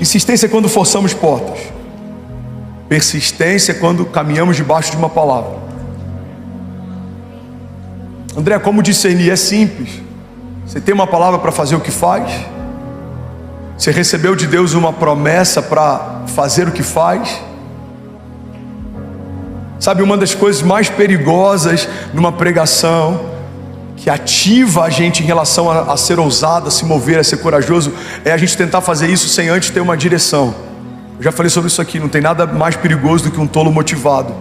Insistência é quando forçamos portas. Persistência é quando caminhamos debaixo de uma palavra. André, como discernir? É simples. Você tem uma palavra para fazer o que faz? Você recebeu de Deus uma promessa para fazer o que faz? Sabe, uma das coisas mais perigosas numa pregação, que ativa a gente em relação a ser ousado, a se mover, a ser corajoso, é a gente tentar fazer isso sem antes ter uma direção. Eu já falei sobre isso aqui, não tem nada mais perigoso do que um tolo motivado.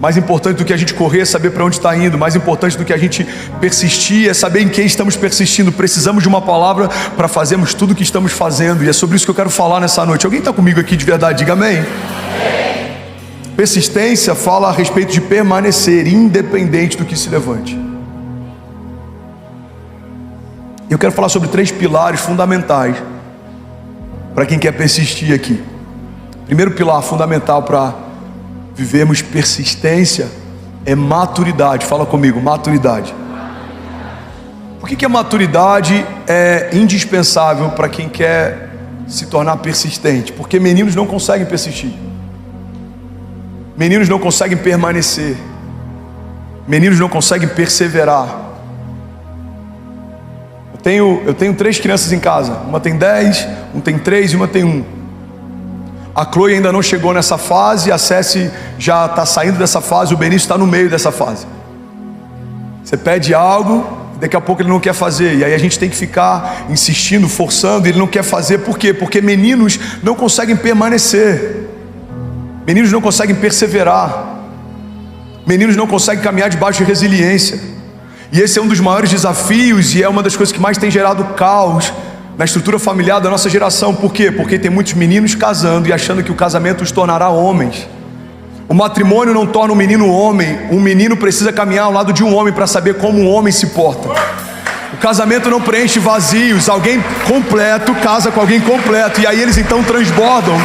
Mais importante do que a gente correr é saber para onde está indo. Mais importante do que a gente persistir é saber em quem estamos persistindo. Precisamos de uma palavra para fazermos tudo o que estamos fazendo. E é sobre isso que eu quero falar nessa noite. Alguém está comigo aqui de verdade? Diga amém. Persistência fala a respeito de permanecer independente do que se levante. Eu quero falar sobre 3 pilares fundamentais para quem quer persistir aqui. Primeiro pilar fundamental para vivermos persistência é maturidade. Fala comigo, maturidade. Por que a maturidade é indispensável para quem quer se tornar persistente? Porque meninos não conseguem persistir. Meninos não conseguem permanecer. Meninos não conseguem perseverar. Eu tenho 3 crianças em casa. Uma tem 10, um tem 3 e uma tem 1. A Chloe ainda não chegou nessa fase. A Ceci já está saindo dessa fase. O Benício está no meio dessa fase. Você pede algo, daqui a pouco ele não quer fazer. E aí a gente tem que ficar insistindo, forçando. Ele não quer fazer. Por quê? Porque meninos não conseguem permanecer. Meninos não conseguem perseverar. Meninos não conseguem caminhar debaixo de resiliência. E esse é um dos maiores desafios e é uma das coisas que mais tem gerado caos na estrutura familiar da nossa geração. Por quê? Porque tem muitos meninos casando e achando que o casamento os tornará homens. O matrimônio não torna um menino homem. Um menino precisa caminhar ao lado de um homem para saber como um homem se porta. O casamento não preenche vazios. Alguém completo casa com alguém completo e aí eles então transbordam.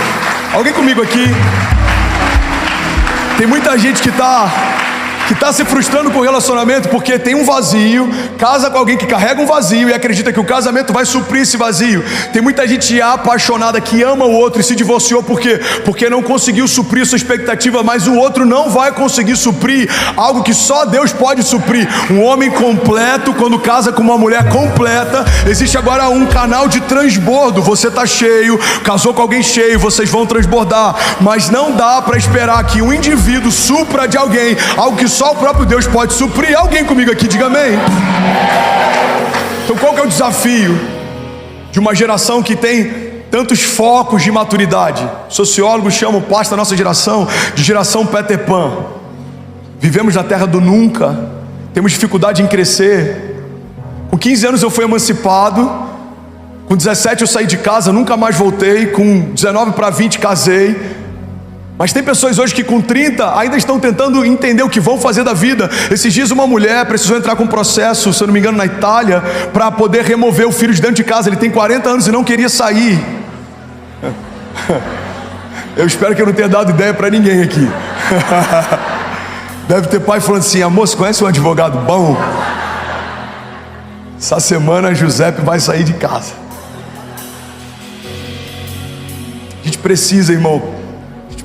Alguém comigo aqui? Tem muita gente que está se frustrando com o relacionamento porque tem um vazio, casa com alguém que carrega um vazio e acredita que o casamento vai suprir esse vazio. Tem muita gente apaixonada que ama o outro e se divorciou por quê? Porque não conseguiu suprir sua expectativa, mas o outro não vai conseguir suprir algo que só Deus pode suprir. Um homem completo, quando casa com uma mulher completa, existe agora um canal de transbordo. Você está cheio, casou com alguém cheio, vocês vão transbordar, mas não dá para esperar que um indivíduo supra de alguém algo que só o próprio Deus pode suprir. Alguém comigo aqui, diga amém. Então qual que é o desafio de uma geração que tem tantos focos de maturidade? Sociólogos chamam parte da nossa geração de geração Peter Pan. Vivemos na terra do nunca, temos dificuldade em crescer. Com 15 anos eu fui emancipado, com 17 eu saí de casa, nunca mais voltei, com 19 para 20 casei. Mas tem pessoas hoje que com 30 ainda estão tentando entender o que vão fazer da vida. Esses dias uma mulher precisou entrar com um processo, se eu não me engano na Itália, para poder remover o filho de dentro de casa. Ele tem 40 anos e não queria sair. Eu espero que eu não tenha dado ideia para ninguém aqui. Deve ter pai falando assim: amor, você conhece um advogado bom? Essa semana Giuseppe vai sair de casa. A gente precisa, irmão,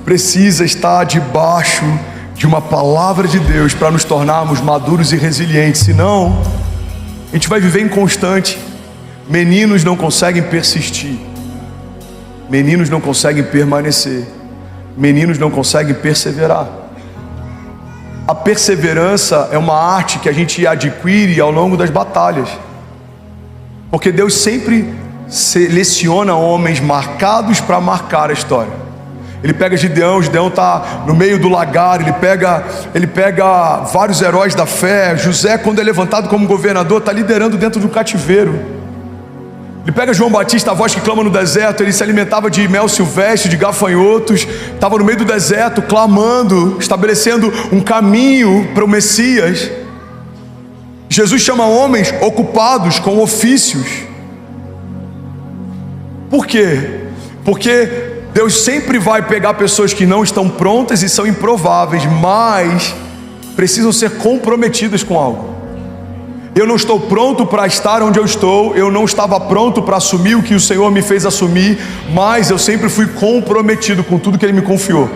precisa estar debaixo de uma palavra de Deus para nos tornarmos maduros e resilientes. Senão a gente vai viver inconstante. Meninos não conseguem persistir, meninos não conseguem permanecer, meninos não conseguem perseverar. A perseverança é uma arte que a gente adquire ao longo das batalhas, porque Deus sempre seleciona homens marcados para marcar a história. Ele pega Gideão está no meio do lagar, ele pega vários heróis da fé. José, quando é levantado como governador, está liderando dentro do cativeiro. Ele pega João Batista, a voz que clama no deserto. Ele se alimentava de mel silvestre, de gafanhotos, estava no meio do deserto clamando, estabelecendo um caminho para o Messias. Jesus chama homens ocupados com ofícios. Por quê? Porque Deus sempre vai pegar pessoas que não estão prontas e são improváveis, mas precisam ser comprometidas com algo. Eu não estou pronto para estar onde eu estou, eu não estava pronto para assumir o que o Senhor me fez assumir, mas eu sempre fui comprometido com tudo que Ele me confiou.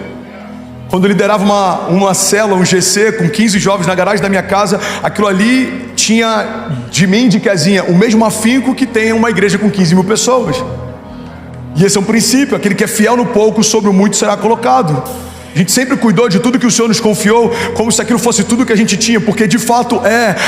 Quando eu liderava uma célula, um GC, com 15 jovens na garagem da minha casa, aquilo ali tinha de mim, de Kezinha, o mesmo afinco que tem uma igreja com 15 mil pessoas. E esse é um princípio: aquele que é fiel no pouco, sobre o muito será colocado. A gente sempre cuidou de tudo que o Senhor nos confiou, como se aquilo fosse tudo que a gente tinha, porque de fato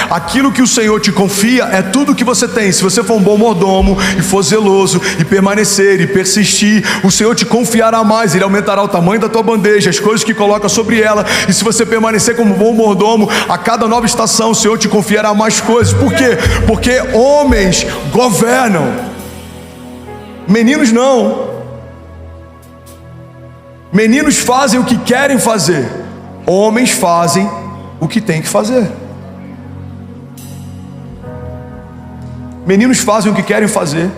aquilo que o Senhor te confia é tudo que você tem. Se você for um bom mordomo e for zeloso e permanecer e persistir, o Senhor te confiará mais, Ele aumentará o tamanho da tua bandeja, as coisas que coloca sobre ela. E se você permanecer como bom mordomo, a cada nova estação o Senhor te confiará mais coisas. Por quê? Porque homens governam, meninos não. Meninos fazem o que querem fazer, homens fazem o que têm que fazer. Meninos fazem o que querem fazer,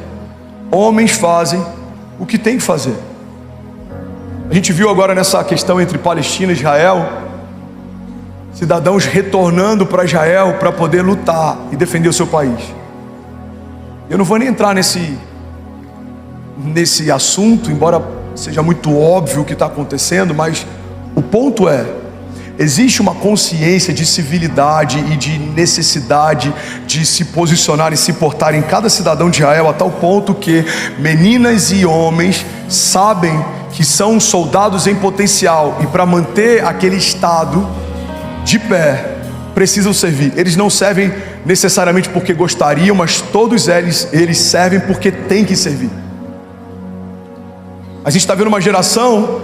homens fazem o que têm que fazer. A gente viu agora nessa questão entre Palestina e Israel, cidadãos retornando para Israel para poder lutar e defender o seu país. Eu não vou nem entrar nesse assunto, embora seja muito óbvio o que está acontecendo, mas o ponto é: existe uma consciência de civilidade e de necessidade de se posicionar e se portar em cada cidadão de Israel, a tal ponto que meninas e homens sabem que são soldados em potencial, e para manter aquele estado de pé precisam servir. Eles não servem necessariamente porque gostariam, mas todos eles servem porque têm que servir. A gente está vendo uma geração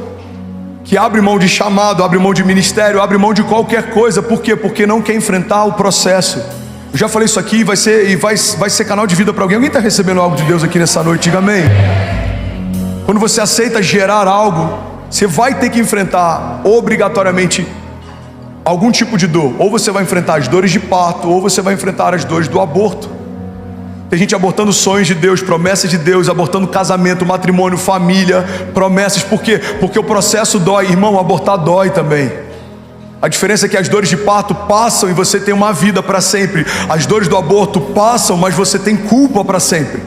que abre mão de chamado, abre mão de ministério, abre mão de qualquer coisa. Por quê? Porque não quer enfrentar o processo. Eu já falei isso aqui, vai ser canal de vida para alguém. Alguém está recebendo algo de Deus aqui nessa noite? Diga amém. Quando você aceita gerar algo, você vai ter que enfrentar obrigatoriamente algum tipo de dor. Ou você vai enfrentar as dores de parto, ou você vai enfrentar as dores do aborto. Tem gente abortando sonhos de Deus, promessas de Deus, abortando casamento, matrimônio, família, promessas. Por quê? Porque o processo dói. Irmão, abortar dói também. A diferença é que as dores de parto passam e você tem uma vida para sempre. As dores do aborto passam, mas você tem culpa para sempre.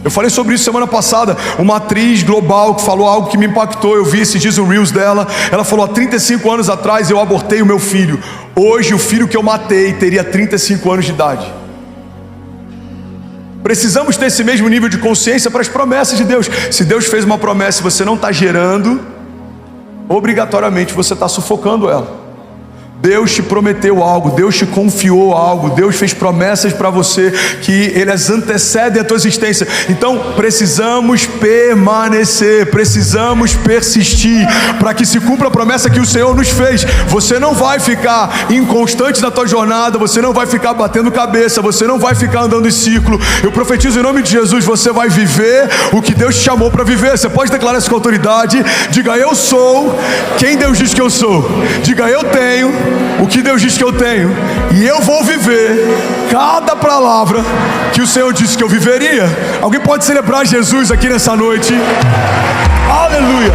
Eu falei sobre isso semana passada. Uma atriz global que falou algo que me impactou. Eu vi esses dias o Reels dela. Ela falou: há 35 anos atrás eu abortei o meu filho. Hoje o filho que eu matei teria 35 anos de idade. Precisamos ter esse mesmo nível de consciência para as promessas de Deus. Se Deus fez uma promessa e você não está gerando, obrigatoriamente você está sufocando ela. Deus te prometeu algo, Deus te confiou algo, Deus fez promessas para você que elas antecedem a tua existência. Então precisamos permanecer, precisamos persistir para que se cumpra a promessa que o Senhor nos fez. Você não vai ficar inconstante na tua jornada, você não vai ficar batendo cabeça, você não vai ficar andando em ciclo. Eu profetizo em nome de Jesus: você vai viver o que Deus te chamou para viver. Você pode declarar isso com autoridade. Diga: eu sou quem Deus diz que eu sou. Diga: eu tenho o que Deus diz que eu tenho, e eu vou viver cada palavra que o Senhor disse que eu viveria. Alguém pode celebrar Jesus aqui nessa noite? Aleluia!